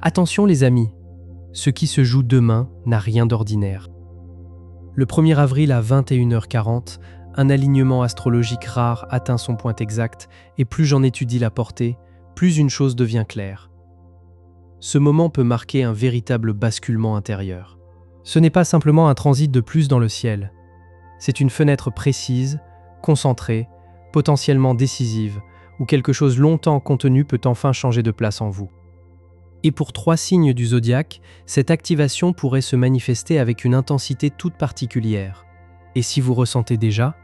Attention les amis, ce qui se joue demain n'a rien d'ordinaire. Le 1er avril à 21h40, un alignement astrologique rare atteint son point exact et plus j'en étudie la portée, plus une chose devient claire. Ce moment peut marquer un véritable basculement intérieur. Ce n'est pas simplement un transit de plus dans le ciel. C'est une fenêtre précise, concentrée, potentiellement décisive, où quelque chose longtemps contenu peut enfin changer de place en vous. Et pour 3 signes du zodiaque, cette activation pourrait se manifester avec une intensité toute particulière. Et si vous ressentez déjà,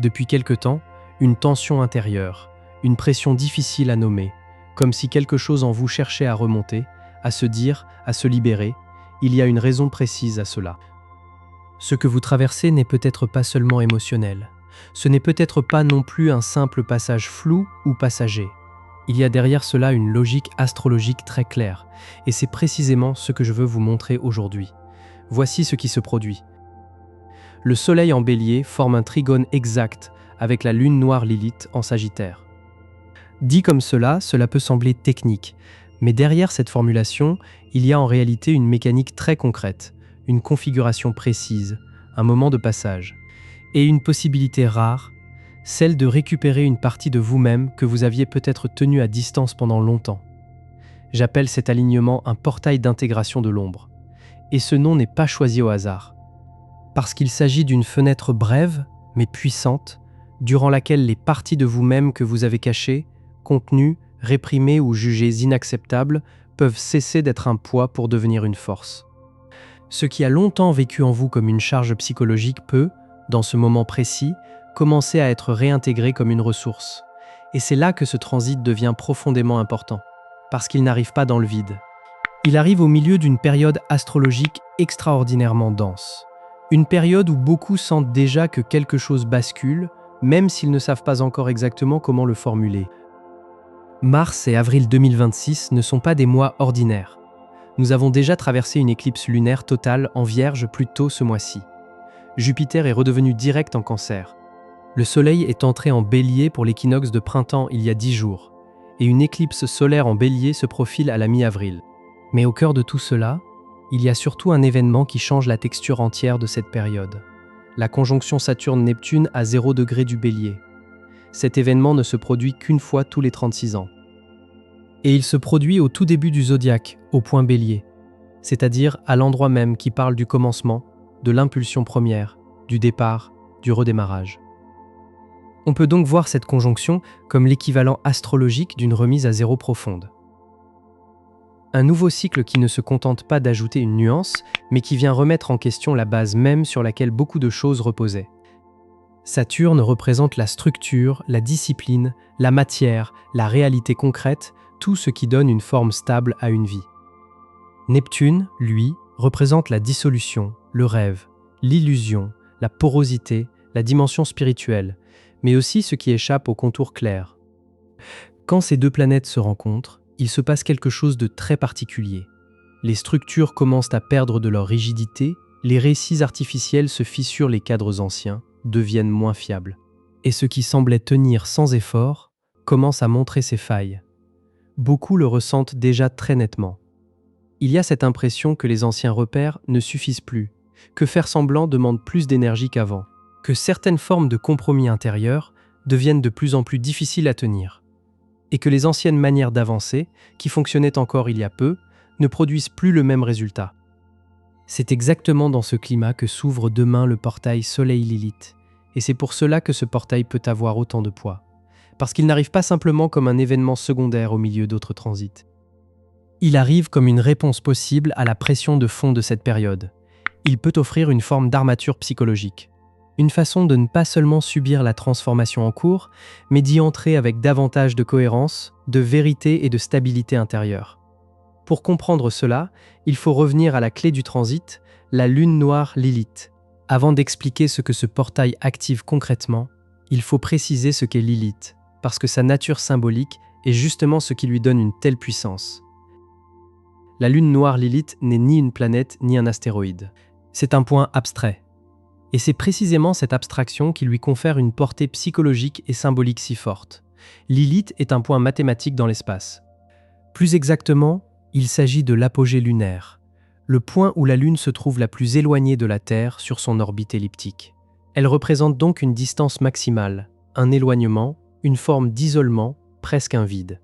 depuis quelque temps, une tension intérieure, une pression difficile à nommer, comme si quelque chose en vous cherchait à remonter, à se dire, à se libérer, il y a une raison précise à cela. Ce que vous traversez n'est peut-être pas seulement émotionnel. Ce n'est peut-être pas non plus un simple passage flou ou passager. Il y a derrière cela une logique astrologique très claire, et c'est précisément ce que je veux vous montrer aujourd'hui. Voici ce qui se produit. Le Soleil en Bélier forme un trigone exact avec la Lune noire Lilith en Sagittaire. Dit comme cela peut sembler technique, mais derrière cette formulation, il y a en réalité une mécanique très concrète, une configuration précise, un moment de passage, et une possibilité rare, celle de récupérer une partie de vous-même que vous aviez peut-être tenue à distance pendant longtemps. J'appelle cet alignement un portail d'intégration de l'ombre. Et ce nom n'est pas choisi au hasard. Parce qu'il s'agit d'une fenêtre brève, mais puissante, durant laquelle les parties de vous-même que vous avez cachées, contenues, réprimées ou jugées inacceptables, peuvent cesser d'être un poids pour devenir une force. Ce qui a longtemps vécu en vous comme une charge psychologique peut, dans ce moment précis, commencer à être réintégré comme une ressource. Et c'est là que ce transit devient profondément important, parce qu'il n'arrive pas dans le vide. Il arrive au milieu d'une période astrologique extraordinairement dense. Une période où beaucoup sentent déjà que quelque chose bascule, même s'ils ne savent pas encore exactement comment le formuler. Mars et avril 2026 ne sont pas des mois ordinaires. Nous avons déjà traversé une éclipse lunaire totale en Vierge plus tôt ce mois-ci. Jupiter est redevenu direct en Cancer. Le Soleil est entré en Bélier pour l'équinoxe de printemps il y a 10 jours, et une éclipse solaire en Bélier se profile à la mi-avril. Mais au cœur de tout cela, il y a surtout un événement qui change la texture entière de cette période. La conjonction Saturne-Neptune à 0 degré du Bélier. Cet événement ne se produit qu'une fois tous les 36 ans. Et il se produit au tout début du zodiaque, au point Bélier, c'est-à-dire à l'endroit même qui parle du commencement, de l'impulsion première, du départ, du redémarrage. On peut donc voir cette conjonction comme l'équivalent astrologique d'une remise à zéro profonde. Un nouveau cycle qui ne se contente pas d'ajouter une nuance, mais qui vient remettre en question la base même sur laquelle beaucoup de choses reposaient. Saturne représente la structure, la discipline, la matière, la réalité concrète, tout ce qui donne une forme stable à une vie. Neptune, lui, représente la dissolution, le rêve, l'illusion, la porosité, la dimension spirituelle, mais aussi ce qui échappe au contour clair. Quand ces deux planètes se rencontrent, il se passe quelque chose de très particulier. Les structures commencent à perdre de leur rigidité, les récits artificiels se fissurent, les cadres anciens deviennent moins fiables. Et ce qui semblait tenir sans effort commence à montrer ses failles. Beaucoup le ressentent déjà très nettement. Il y a cette impression que les anciens repères ne suffisent plus, que faire semblant demande plus d'énergie qu'avant, que certaines formes de compromis intérieurs deviennent de plus en plus difficiles à tenir, et que les anciennes manières d'avancer, qui fonctionnaient encore il y a peu, ne produisent plus le même résultat. C'est exactement dans ce climat que s'ouvre demain le portail Soleil-Lilith, et c'est pour cela que ce portail peut avoir autant de poids, parce qu'il n'arrive pas simplement comme un événement secondaire au milieu d'autres transits. Il arrive comme une réponse possible à la pression de fond de cette période. Il peut offrir une forme d'armature psychologique. Une façon de ne pas seulement subir la transformation en cours, mais d'y entrer avec davantage de cohérence, de vérité et de stabilité intérieure. Pour comprendre cela, il faut revenir à la clé du transit, la lune noire Lilith. Avant d'expliquer ce que ce portail active concrètement, il faut préciser ce qu'est Lilith, parce que sa nature symbolique est justement ce qui lui donne une telle puissance. La lune noire Lilith n'est ni une planète ni un astéroïde. C'est un point abstrait. Et c'est précisément cette abstraction qui lui confère une portée psychologique et symbolique si forte. Lilith est un point mathématique dans l'espace. Plus exactement, Il s'agit de l'apogée lunaire, le point où la Lune se trouve la plus éloignée de la Terre sur son orbite elliptique. Elle représente donc une distance maximale, un éloignement, une forme d'isolement, presque un vide.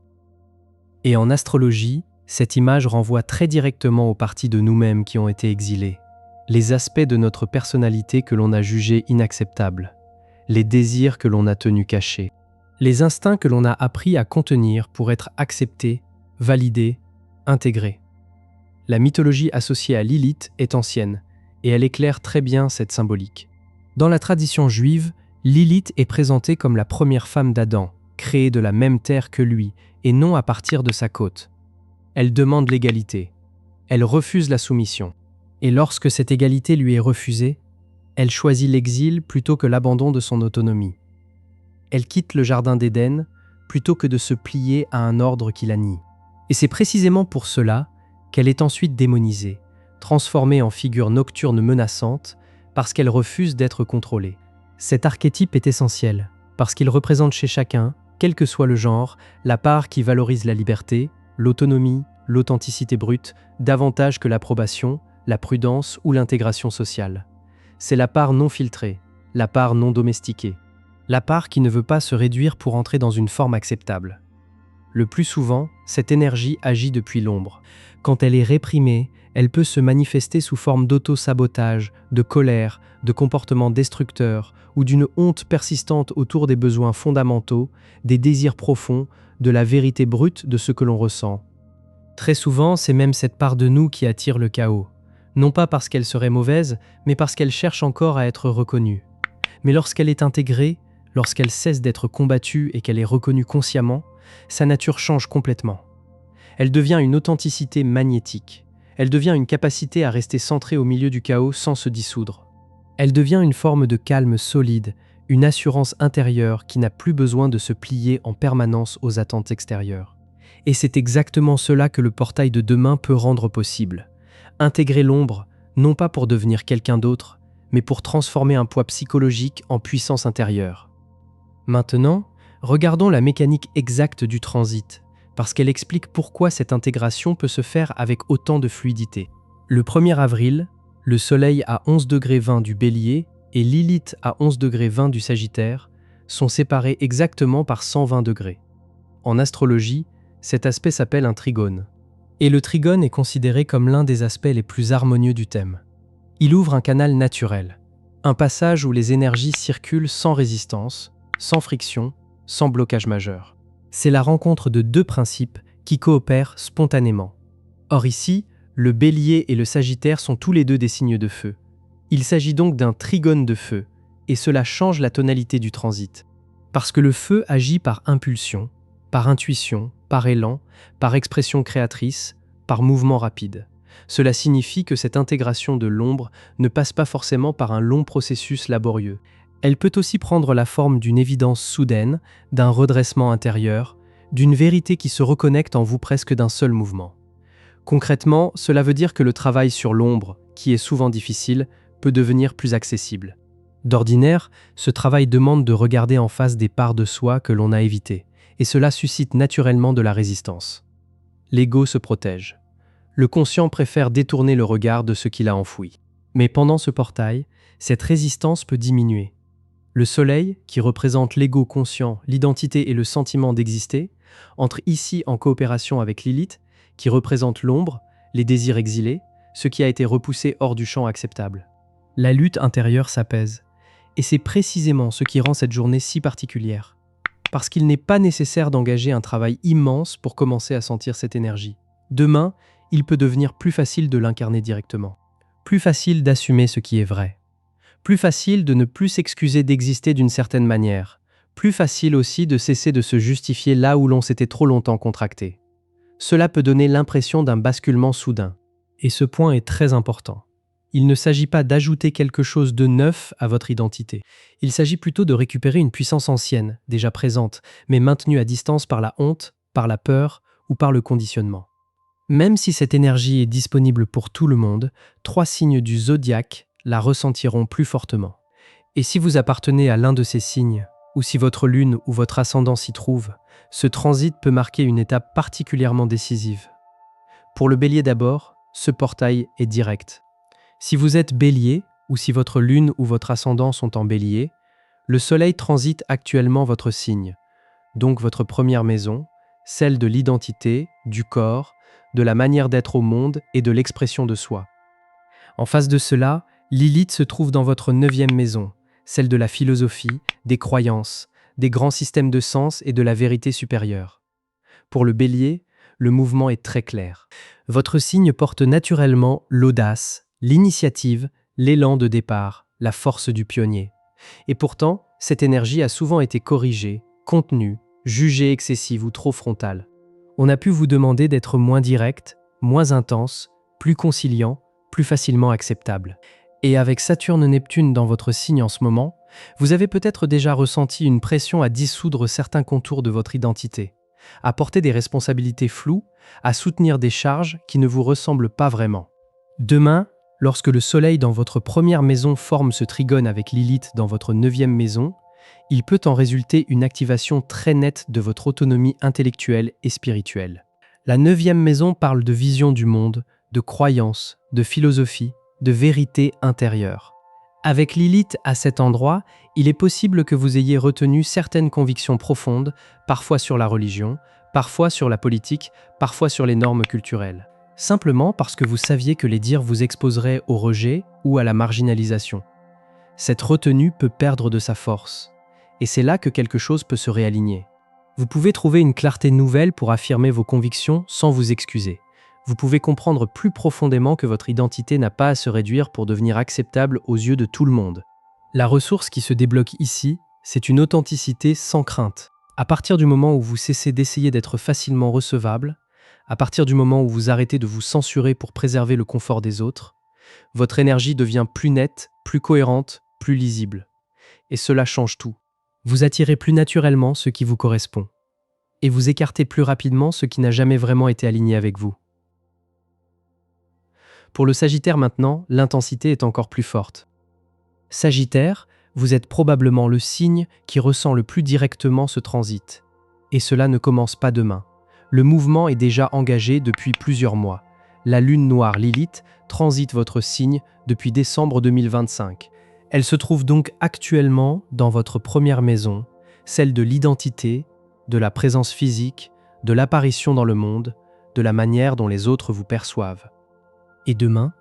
Et en astrologie, cette image renvoie très directement aux parties de nous-mêmes qui ont été exilées, les aspects de notre personnalité que l'on a jugés inacceptables, les désirs que l'on a tenus cachés, les instincts que l'on a appris à contenir pour être acceptés, validés, intégrés. La mythologie associée à Lilith est ancienne, et elle éclaire très bien cette symbolique. Dans la tradition juive, Lilith est présentée comme la première femme d'Adam, créée de la même terre que lui, et non à partir de sa côte. Elle demande l'égalité. Elle refuse la soumission. Et lorsque cette égalité lui est refusée, elle choisit l'exil plutôt que l'abandon de son autonomie. Elle quitte le jardin d'Éden plutôt que de se plier à un ordre qui la nie. Et c'est précisément pour cela qu'elle est ensuite démonisée, transformée en figure nocturne menaçante parce qu'elle refuse d'être contrôlée. Cet archétype est essentiel parce qu'il représente chez chacun, quel que soit le genre, la part qui valorise la liberté, l'autonomie, l'authenticité brute, davantage que l'approbation, la prudence ou l'intégration sociale. C'est la part non filtrée, la part non domestiquée, la part qui ne veut pas se réduire pour entrer dans une forme acceptable. Le plus souvent, cette énergie agit depuis l'ombre. Quand elle est réprimée, elle peut se manifester sous forme d'auto-sabotage, de colère, de comportements destructeurs ou d'une honte persistante autour des besoins fondamentaux, des désirs profonds, de la vérité brute de ce que l'on ressent. Très souvent, c'est même cette part de nous qui attire le chaos. Non pas parce qu'elle serait mauvaise, mais parce qu'elle cherche encore à être reconnue. Mais lorsqu'elle est intégrée, lorsqu'elle cesse d'être combattue et qu'elle est reconnue consciemment, sa nature change complètement. Elle devient une authenticité magnétique. Elle devient une capacité à rester centrée au milieu du chaos sans se dissoudre. Elle devient une forme de calme solide, une assurance intérieure qui n'a plus besoin de se plier en permanence aux attentes extérieures. Et c'est exactement cela que le portail de demain peut rendre possible. Intégrer l'ombre, non pas pour devenir quelqu'un d'autre, mais pour transformer un poids psychologique en puissance intérieure. Maintenant, regardons la mécanique exacte du transit, parce qu'elle explique pourquoi cette intégration peut se faire avec autant de fluidité. Le 1er avril, le Soleil à 11,20 du Bélier et Lilith à 11,20 du Sagittaire sont séparés exactement par 120 degrés. En astrologie, cet aspect s'appelle un trigone. Et le trigone est considéré comme l'un des aspects les plus harmonieux du thème. Il ouvre un canal naturel, un passage où les énergies circulent sans résistance, sans friction, sans blocage majeur. C'est la rencontre de deux principes qui coopèrent spontanément. Or ici, le Bélier et le Sagittaire sont tous les deux des signes de feu. Il s'agit donc d'un trigone de feu, et cela change la tonalité du transit. Parce que le feu agit par impulsion, par intuition, par élan, par expression créatrice, par mouvement rapide. Cela signifie que cette intégration de l'ombre ne passe pas forcément par un long processus laborieux. Elle peut aussi prendre la forme d'une évidence soudaine, d'un redressement intérieur, d'une vérité qui se reconnecte en vous presque d'un seul mouvement. Concrètement, cela veut dire que le travail sur l'ombre, qui est souvent difficile, peut devenir plus accessible. D'ordinaire, ce travail demande de regarder en face des parts de soi que l'on a évitées, et cela suscite naturellement de la résistance. L'ego se protège. Le conscient préfère détourner le regard de ce qu'il a enfoui. Mais pendant ce portail, cette résistance peut diminuer. Le soleil, qui représente l'ego conscient, l'identité et le sentiment d'exister, entre ici en coopération avec Lilith, qui représente l'ombre, les désirs exilés, ce qui a été repoussé hors du champ acceptable. La lutte intérieure s'apaise. Et c'est précisément ce qui rend cette journée si particulière. Parce qu'il n'est pas nécessaire d'engager un travail immense pour commencer à sentir cette énergie. Demain, il peut devenir plus facile de l'incarner directement. Plus facile d'assumer ce qui est vrai. Plus facile de ne plus s'excuser d'exister d'une certaine manière. Plus facile aussi de cesser de se justifier là où l'on s'était trop longtemps contracté. Cela peut donner l'impression d'un basculement soudain. Et ce point est très important. Il ne s'agit pas d'ajouter quelque chose de neuf à votre identité. Il s'agit plutôt de récupérer une puissance ancienne, déjà présente, mais maintenue à distance par la honte, par la peur ou par le conditionnement. Même si cette énergie est disponible pour tout le monde, 3 signes du zodiaque la ressentiront plus fortement. Et si vous appartenez à l'un de ces signes, ou si votre lune ou votre ascendant s'y trouve, ce transit peut marquer une étape particulièrement décisive. Pour le bélier d'abord, ce portail est direct. Si vous êtes bélier, ou si votre lune ou votre ascendant sont en bélier, le soleil transite actuellement votre signe, donc votre première maison, celle de l'identité, du corps, de la manière d'être au monde et de l'expression de soi. En face de cela, Lilith se trouve dans votre 9e maison, celle de la philosophie, des croyances, des grands systèmes de sens et de la vérité supérieure. Pour le bélier, le mouvement est très clair. Votre signe porte naturellement l'audace, l'initiative, l'élan de départ, la force du pionnier. Et pourtant, cette énergie a souvent été corrigée, contenue, jugée excessive ou trop frontale. On a pu vous demander d'être moins direct, moins intense, plus conciliant, plus facilement acceptable. Et avec Saturne-Neptune dans votre signe en ce moment, vous avez peut-être déjà ressenti une pression à dissoudre certains contours de votre identité, à porter des responsabilités floues, à soutenir des charges qui ne vous ressemblent pas vraiment. Demain, lorsque le Soleil dans votre première maison forme ce trigone avec Lilith dans votre 9e maison, il peut en résulter une activation très nette de votre autonomie intellectuelle et spirituelle. La 9e maison parle de vision du monde, de croyance, de philosophie, de vérité intérieure. Avec Lilith à cet endroit, il est possible que vous ayez retenu certaines convictions profondes, parfois sur la religion, parfois sur la politique, parfois sur les normes culturelles. Simplement parce que vous saviez que les dires vous exposeraient au rejet ou à la marginalisation. Cette retenue peut perdre de sa force. Et c'est là que quelque chose peut se réaligner. Vous pouvez trouver une clarté nouvelle pour affirmer vos convictions sans vous excuser. Vous pouvez comprendre plus profondément que votre identité n'a pas à se réduire pour devenir acceptable aux yeux de tout le monde. La ressource qui se débloque ici, c'est une authenticité sans crainte. À partir du moment où vous cessez d'essayer d'être facilement recevable, à partir du moment où vous arrêtez de vous censurer pour préserver le confort des autres, votre énergie devient plus nette, plus cohérente, plus lisible. Et cela change tout. Vous attirez plus naturellement ce qui vous correspond. Et vous écartez plus rapidement ce qui n'a jamais vraiment été aligné avec vous. Pour le Sagittaire maintenant, l'intensité est encore plus forte. Sagittaire, vous êtes probablement le signe qui ressent le plus directement ce transit. Et cela ne commence pas demain. Le mouvement est déjà engagé depuis plusieurs mois. La lune noire Lilith transite votre signe depuis décembre 2025. Elle se trouve donc actuellement dans votre première maison, celle de l'identité, de la présence physique, de l'apparition dans le monde, de la manière dont les autres vous perçoivent. Et demain,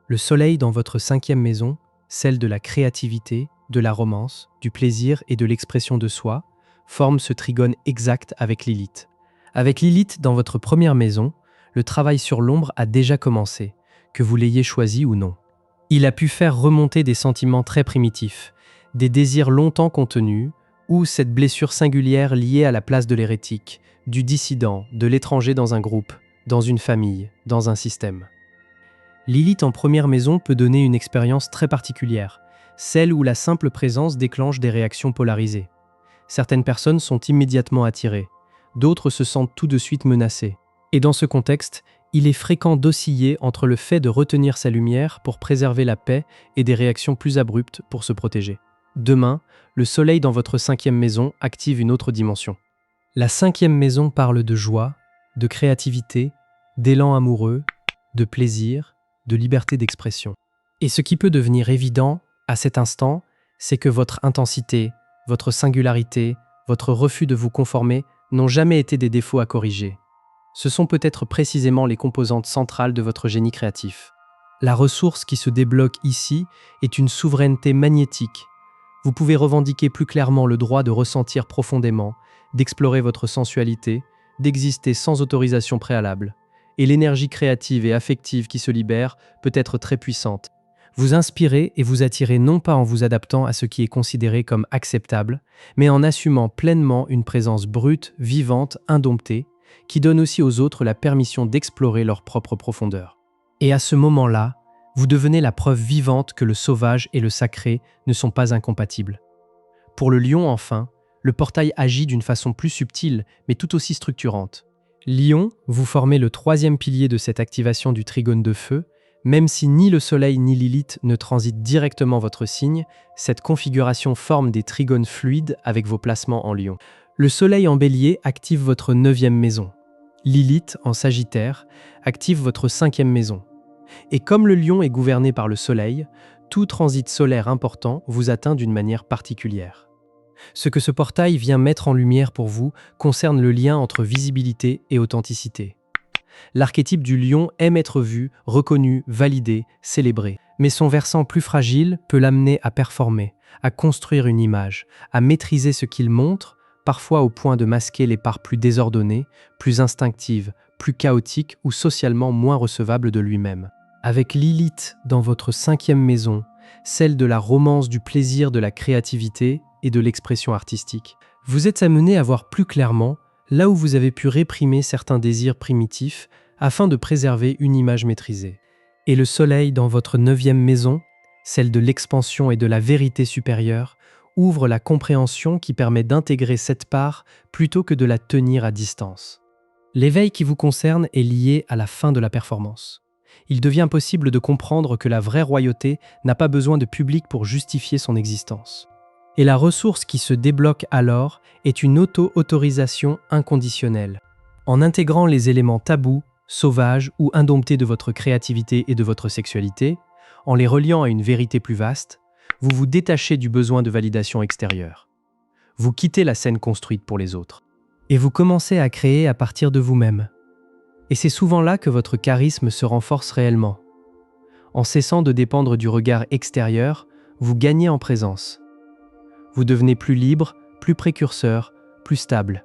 le soleil dans votre 5e maison, celle de la créativité, de la romance, du plaisir et de l'expression de soi, forme ce trigone exact avec Lilith. Avec Lilith dans votre première maison, le travail sur l'ombre a déjà commencé, que vous l'ayez choisi ou non. Il a pu faire remonter des sentiments très primitifs, des désirs longtemps contenus, ou cette blessure singulière liée à la place de l'hérétique, du dissident, de l'étranger dans un groupe, dans une famille, dans un système. Lilith en première maison peut donner une expérience très particulière, celle où la simple présence déclenche des réactions polarisées. Certaines personnes sont immédiatement attirées, d'autres se sentent tout de suite menacées. Et dans ce contexte, il est fréquent d'osciller entre le fait de retenir sa lumière pour préserver la paix et des réactions plus abruptes pour se protéger. Demain, le soleil dans votre 5e maison active une autre dimension. La 5e maison parle de joie, de créativité, d'élan amoureux, de plaisir, de liberté d'expression. Et ce qui peut devenir évident à cet instant, c'est que votre intensité, votre singularité, votre refus de vous conformer n'ont jamais été des défauts à corriger. Ce sont peut-être précisément les composantes centrales de votre génie créatif. La ressource qui se débloque ici est une souveraineté magnétique. Vous pouvez revendiquer plus clairement le droit de ressentir profondément, d'explorer votre sensualité, d'exister sans autorisation préalable. Et l'énergie créative et affective qui se libère peut être très puissante. Vous inspirez et vous attirez non pas en vous adaptant à ce qui est considéré comme acceptable, mais en assumant pleinement une présence brute, vivante, indomptée, qui donne aussi aux autres la permission d'explorer leur propre profondeur. Et à ce moment-là, vous devenez la preuve vivante que le sauvage et le sacré ne sont pas incompatibles. Pour le lion enfin, le portail agit d'une façon plus subtile, mais tout aussi structurante. Lion, vous formez le 3e pilier de cette activation du trigone de feu. Même si ni le Soleil ni Lilith ne transitent directement votre signe, cette configuration forme des trigones fluides avec vos placements en Lion. Le Soleil en Bélier active votre 9e maison. Lilith, en Sagittaire, active votre 5e maison. Et comme le lion est gouverné par le Soleil, tout transit solaire important vous atteint d'une manière particulière. Ce que ce portail vient mettre en lumière pour vous concerne le lien entre visibilité et authenticité. L'archétype du lion aime être vu, reconnu, validé, célébré. Mais son versant plus fragile peut l'amener à performer, à construire une image, à maîtriser ce qu'il montre, parfois au point de masquer les parts plus désordonnées, plus instinctives, plus chaotiques ou socialement moins recevables de lui-même. Avec Lilith dans votre 5e maison, celle de la romance, du plaisir, de la créativité et de l'expression artistique, vous êtes amené à voir plus clairement là où vous avez pu réprimer certains désirs primitifs afin de préserver une image maîtrisée. Et le Soleil dans votre 9e maison, celle de l'expansion et de la vérité supérieure, ouvre la compréhension qui permet d'intégrer cette part plutôt que de la tenir à distance. L'éveil qui vous concerne est lié à la fin de la performance. Il devient possible de comprendre que la vraie royauté n'a pas besoin de public pour justifier son existence. Et la ressource qui se débloque alors est une auto-autorisation inconditionnelle. En intégrant les éléments tabous, sauvages ou indomptés de votre créativité et de votre sexualité, en les reliant à une vérité plus vaste, vous vous détachez du besoin de validation extérieure. Vous quittez la scène construite pour les autres. Et vous commencez à créer à partir de vous-même. Et c'est souvent là que votre charisme se renforce réellement. En cessant de dépendre du regard extérieur, vous gagnez en présence. Vous devenez plus libre, plus précurseur, plus stable.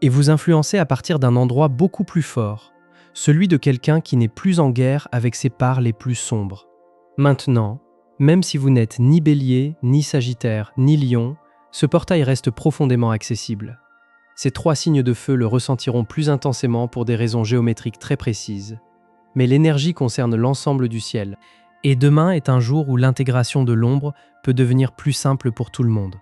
Et vous influencez à partir d'un endroit beaucoup plus fort, celui de quelqu'un qui n'est plus en guerre avec ses parts les plus sombres. Maintenant, même si vous n'êtes ni Bélier, ni Sagittaire, ni Lion, ce portail reste profondément accessible. Ces 3 signes de feu le ressentiront plus intensément pour des raisons géométriques très précises. Mais l'énergie concerne l'ensemble du ciel. Et demain est un jour où l'intégration de l'ombre peut devenir plus simple pour tout le monde.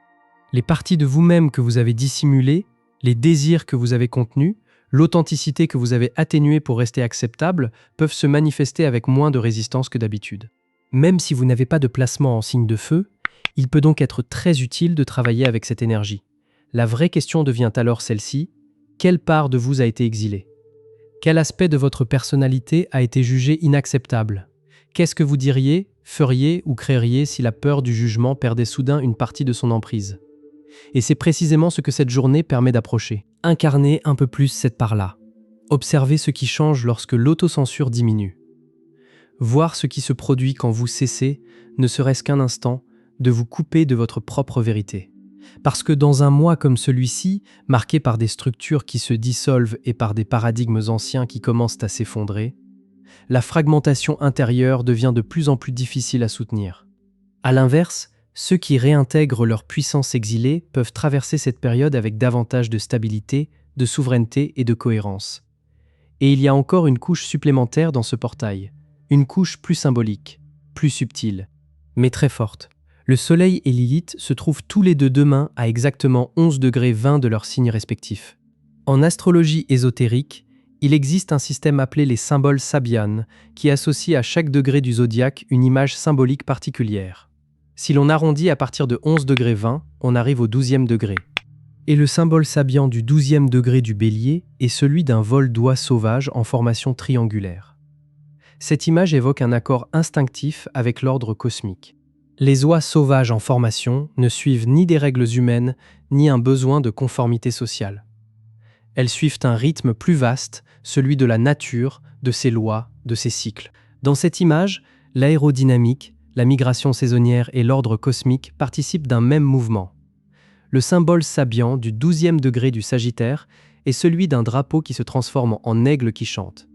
Les parties de vous-même que vous avez dissimulées, les désirs que vous avez contenus, l'authenticité que vous avez atténuée pour rester acceptable peuvent se manifester avec moins de résistance que d'habitude. Même si vous n'avez pas de placement en signe de feu, il peut donc être très utile de travailler avec cette énergie. La vraie question devient alors celle-ci: quelle part de vous a été exilée? Quel aspect de votre personnalité a été jugé inacceptable? Qu'est-ce que vous diriez, feriez ou créeriez si la peur du jugement perdait soudain une partie de son emprise? Et c'est précisément ce que cette journée permet d'approcher. Incarner un peu plus cette part-là. Observer ce qui change lorsque l'autocensure diminue. Voir ce qui se produit quand vous cessez, ne serait-ce qu'un instant, de vous couper de votre propre vérité. Parce que dans un mois comme celui-ci, marqué par des structures qui se dissolvent et par des paradigmes anciens qui commencent à s'effondrer, la fragmentation intérieure devient de plus en plus difficile à soutenir. À l'inverse, ceux qui réintègrent leur puissance exilée peuvent traverser cette période avec davantage de stabilité, de souveraineté et de cohérence. Et il y a encore une couche supplémentaire dans ce portail, une couche plus symbolique, plus subtile, mais très forte. Le Soleil et Lilith se trouvent tous les deux demain à exactement 11,20 de leurs signes respectifs. En astrologie ésotérique, il existe un système appelé les symboles Sabian, qui associe à chaque degré du zodiaque une image symbolique particulière. Si l'on arrondit à partir de 11,20, on arrive au 12e degré. Et le symbole Sabian du 12e degré du Bélier est celui d'un vol d'oie sauvage en formation triangulaire. Cette image évoque un accord instinctif avec l'ordre cosmique. Les oies sauvages en formation ne suivent ni des règles humaines, ni un besoin de conformité sociale. Elles suivent un rythme plus vaste, celui de la nature, de ses lois, de ses cycles. Dans cette image, l'aérodynamique, la migration saisonnière et l'ordre cosmique participent d'un même mouvement. Le symbole Sabian du 12e degré du Sagittaire est celui d'un drapeau qui se transforme en aigle qui chante.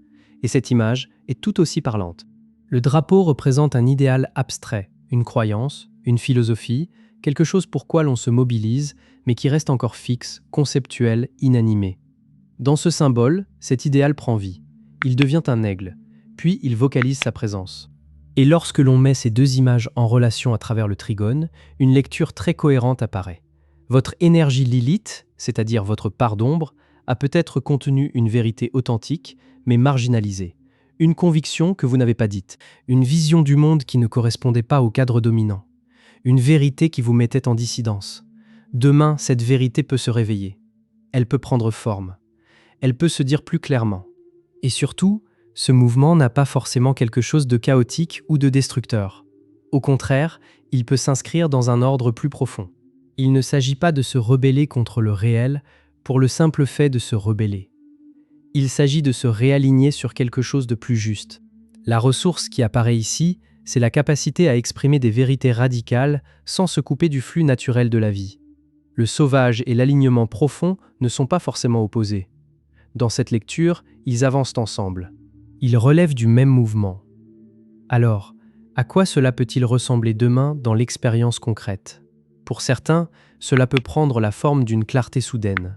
Et cette image est tout aussi parlante. Le drapeau représente un idéal abstrait, une croyance, une philosophie, quelque chose pour quoi l'on se mobilise, mais qui reste encore fixe, conceptuel, inanimé. Dans ce symbole, cet idéal prend vie. Il devient un aigle, puis il vocalise sa présence. Et lorsque l'on met ces deux images en relation à travers le trigone, une lecture très cohérente apparaît. Votre énergie Lilith, c'est-à-dire votre part d'ombre, a peut-être contenu une vérité authentique, mais marginalisée. Une conviction que vous n'avez pas dite. Une vision du monde qui ne correspondait pas au cadre dominant. Une vérité qui vous mettait en dissidence. Demain, cette vérité peut se réveiller. Elle peut prendre forme. elle peut se dire plus clairement. Et surtout, ce mouvement n'a pas forcément quelque chose de chaotique ou de destructeur. Au contraire, il peut s'inscrire dans un ordre plus profond. Il ne s'agit pas de se rebeller contre le réel pour le simple fait de se rebeller. Il s'agit de se réaligner sur quelque chose de plus juste. La ressource qui apparaît ici, c'est la capacité à exprimer des vérités radicales sans se couper du flux naturel de la vie. Le sauvage et l'alignement profond ne sont pas forcément opposés. Dans cette lecture, ils avancent ensemble. Ils relèvent du même mouvement. Alors, à quoi cela peut-il ressembler demain dans l'expérience concrète ? Pour certains, cela peut prendre la forme d'une clarté soudaine.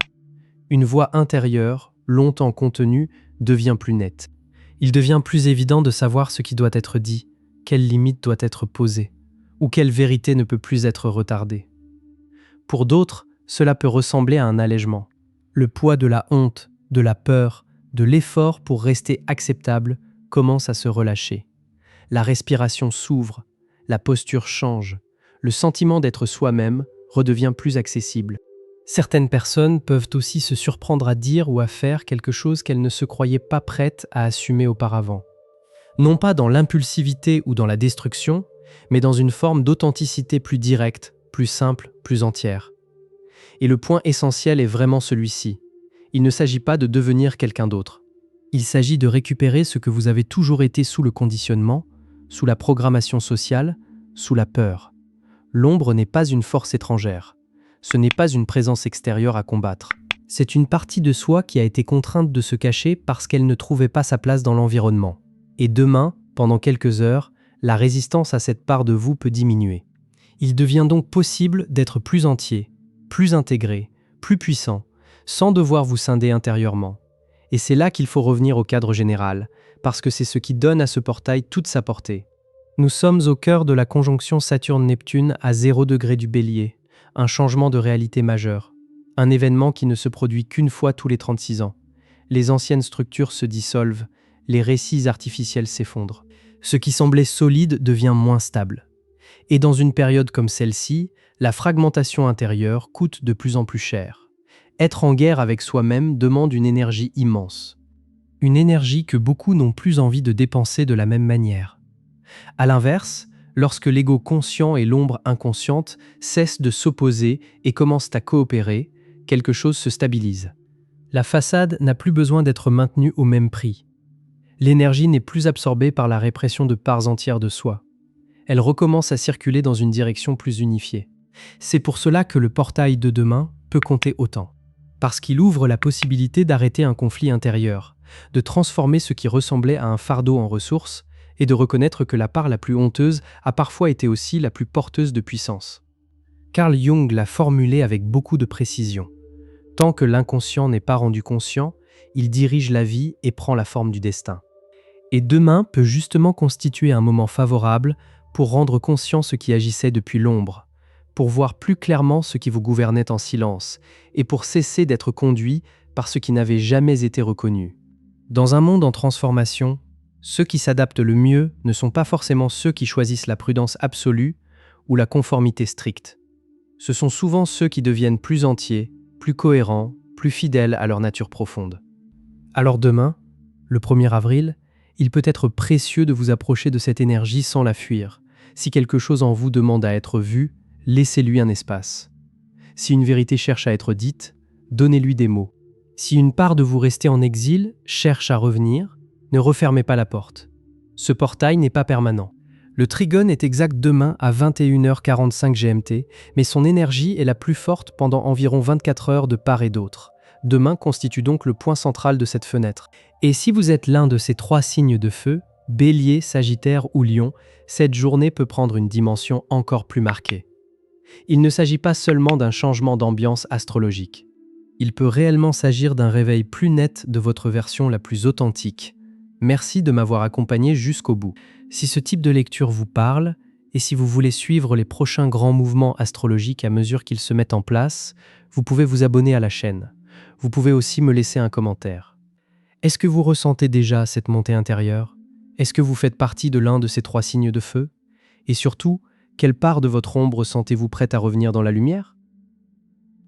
Une voix intérieure, longtemps contenue, devient plus nette. Il devient plus évident de savoir ce qui doit être dit, quelle limite doit être posée, ou quelle vérité ne peut plus être retardée. Pour d'autres, cela peut ressembler à un allègement. Le poids de la honte, de la peur, de l'effort pour rester acceptable commence à se relâcher. La respiration s'ouvre, la posture change, le sentiment d'être soi-même redevient plus accessible. Certaines personnes peuvent aussi se surprendre à dire ou à faire quelque chose qu'elles ne se croyaient pas prêtes à assumer auparavant. Non pas dans l'impulsivité ou dans la destruction, mais dans une forme d'authenticité plus directe, plus simple, plus entière. Et le point essentiel est vraiment celui-ci. Il ne s'agit pas de devenir quelqu'un d'autre. Il s'agit de récupérer ce que vous avez toujours été sous le conditionnement, sous la programmation sociale, sous la peur. L'ombre n'est pas une force étrangère. Ce n'est pas une présence extérieure à combattre. C'est une partie de soi qui a été contrainte de se cacher parce qu'elle ne trouvait pas sa place dans l'environnement. Et demain, pendant quelques heures, la résistance à cette part de vous peut diminuer. Il devient donc possible d'être plus entier, plus intégré, plus puissant, sans devoir vous scinder intérieurement. Et c'est là qu'il faut revenir au cadre général, parce que c'est ce qui donne à ce portail toute sa portée. Nous sommes au cœur de la conjonction Saturne-Neptune à 0 degré du Bélier, un changement de réalité majeur, un événement qui ne se produit qu'une fois tous les 36 ans. Les anciennes structures se dissolvent, les récits artificiels s'effondrent. Ce qui semblait solide devient moins stable. Et dans une période comme celle-ci, la fragmentation intérieure coûte de plus en plus cher. Être en guerre avec soi-même demande une énergie immense. Une énergie que beaucoup n'ont plus envie de dépenser de la même manière. À l'inverse, lorsque l'ego conscient et l'ombre inconsciente cessent de s'opposer et commencent à coopérer, quelque chose se stabilise. La façade n'a plus besoin d'être maintenue au même prix. L'énergie n'est plus absorbée par la répression de parts entières de soi. Elle recommence à circuler dans une direction plus unifiée. C'est pour cela que le portail de demain peut compter autant. Parce qu'il ouvre la possibilité d'arrêter un conflit intérieur, de transformer ce qui ressemblait à un fardeau en ressource et de reconnaître que la part la plus honteuse a parfois été aussi la plus porteuse de puissance. Carl Jung l'a formulé avec beaucoup de précision. Tant que l'inconscient n'est pas rendu conscient, il dirige la vie et prend la forme du destin. Et demain peut justement constituer un moment favorable pour rendre conscient ce qui agissait depuis l'ombre, pour voir plus clairement ce qui vous gouvernait en silence, et pour cesser d'être conduit par ce qui n'avait jamais été reconnu. Dans un monde en transformation, ceux qui s'adaptent le mieux ne sont pas forcément ceux qui choisissent la prudence absolue ou la conformité stricte. Ce sont souvent ceux qui deviennent plus entiers, plus cohérents, plus fidèles à leur nature profonde. Alors demain, le 1er avril, il peut être précieux de vous approcher de cette énergie sans la fuir. Si quelque chose en vous demande à être vu, laissez-lui un espace. Si une vérité cherche à être dite, donnez-lui des mots. Si une part de vous restée en exil cherche à revenir, ne refermez pas la porte. Ce portail n'est pas permanent. Le trigone est exact demain à 21h45 GMT, mais son énergie est la plus forte pendant environ 24 heures de part et d'autre. Demain constitue donc le point central de cette fenêtre. Et si vous êtes l'un de ces 3 signes de feu, Bélier, Sagittaire ou Lion, cette journée peut prendre une dimension encore plus marquée. Il ne s'agit pas seulement d'un changement d'ambiance astrologique. Il peut réellement s'agir d'un réveil plus net de votre version la plus authentique. Merci de m'avoir accompagné jusqu'au bout. Si ce type de lecture vous parle, et si vous voulez suivre les prochains grands mouvements astrologiques à mesure qu'ils se mettent en place, vous pouvez vous abonner à la chaîne. Vous pouvez aussi me laisser un commentaire. Est-ce que vous ressentez déjà cette montée intérieure ? Est-ce que vous faites partie de l'un de ces 3 signes de feu ? Et surtout, quelle part de votre ombre sentez-vous prête à revenir dans la lumière ?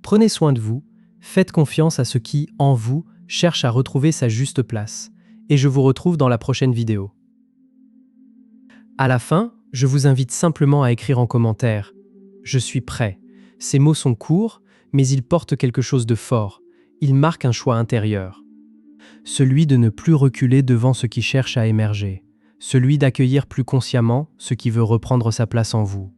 Prenez soin de vous, faites confiance à ce qui, en vous, cherche à retrouver sa juste place, et je vous retrouve dans la prochaine vidéo. À la fin, je vous invite simplement à écrire en commentaire « Je suis prêt ». Ces mots sont courts, mais ils portent quelque chose de fort. Ils marquent un choix intérieur. Celui de ne plus reculer devant ce qui cherche à émerger. Celui d'accueillir plus consciemment ce qui veut reprendre sa place en vous.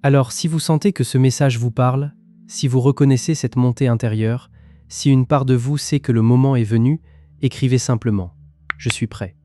Alors, si vous sentez que ce message vous parle, si vous reconnaissez cette montée intérieure, si une part de vous sait que le moment est venu, écrivez simplement « Je suis prêt ».